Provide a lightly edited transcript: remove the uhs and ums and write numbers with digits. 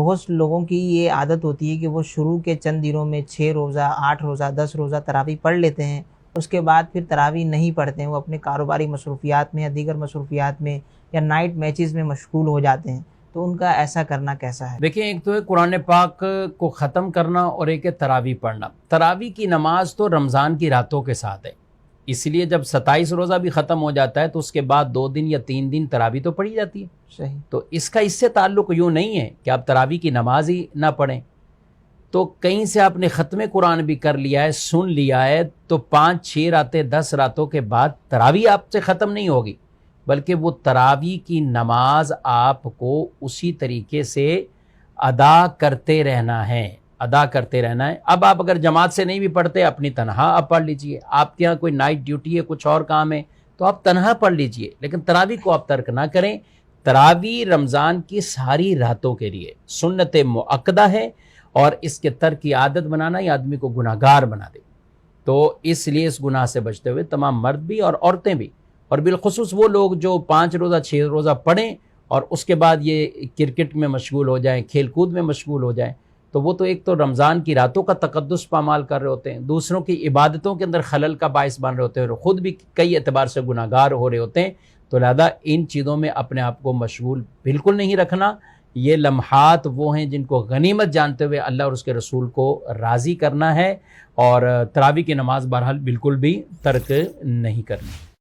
بہت لوگوں کی یہ عادت ہوتی ہے کہ وہ شروع کے چند دنوں میں 6 روزہ 8 روزہ 10 روزہ تراویح پڑھ لیتے ہیں، اس کے بعد پھر تراویح نہیں پڑھتے ہیں، وہ اپنے کاروباری مصروفیات میں یا دیگر مصروفیات میں یا نائٹ میچز میں مشغول ہو جاتے ہیں، تو ان کا ایسا کرنا کیسا ہے؟ دیکھیں، ایک تو ہے قرآن پاک کو ختم کرنا اور ایک ہے تراویح پڑھنا۔ تراویح کی نماز تو رمضان کی راتوں کے ساتھ ہے، اس لیے جب 27 روزہ بھی ختم ہو جاتا ہے تو اس کے بعد 2 دن یا 3 دن تراویح تو پڑھی جاتی ہے۔ صحیح۔ تو اس کا اس سے تعلق یوں نہیں ہے کہ آپ تراویح کی نماز ہی نہ پڑھیں، تو کہیں سے آپ نے ختم قرآن بھی کر لیا ہے، سن لیا ہے، تو 5 6 راتیں 10 راتوں کے بعد تراویح آپ سے ختم نہیں ہوگی، بلکہ وہ تراویح کی نماز آپ کو اسی طریقے سے ادا کرتے رہنا ہے، ادا کرتے رہنا ہے۔ اب آپ اگر جماعت سے نہیں بھی پڑھتے، اپنی تنہا آپ پڑھ لیجئے، آپ کے یہاں کوئی نائٹ ڈیوٹی ہے، کچھ اور کام ہے، تو آپ تنہا پڑھ لیجئے، لیکن تراویح کو آپ ترک نہ کریں۔ تراویح رمضان کی ساری راتوں کے لیے سنت مؤکدہ ہے، اور اس کے ترک کی عادت بنانا یہ آدمی کو گناہگار بنا دے۔ تو اس لیے اس گناہ سے بچتے ہوئے تمام مرد بھی اور عورتیں بھی، اور بالخصوص وہ لوگ جو 5 روزہ 6 روزہ پڑھیں اور اس کے بعد یہ کرکٹ میں مشغول ہو جائیں، کھیل کود میں مشغول ہو جائیں، تو وہ تو ایک تو رمضان کی راتوں کا تقدس پامال کر رہے ہوتے ہیں، دوسروں کی عبادتوں کے اندر خلل کا باعث بن رہے ہوتے ہیں، اور خود بھی کئی اعتبار سے گناہگار ہو رہے ہوتے ہیں۔ تو لہذا ان چیزوں میں اپنے آپ کو مشغول بالکل نہیں رکھنا۔ یہ لمحات وہ ہیں جن کو غنیمت جانتے ہوئے اللہ اور اس کے رسول کو راضی کرنا ہے، اور تراویح کی نماز بہرحال بالکل بھی ترک نہیں کرنی۔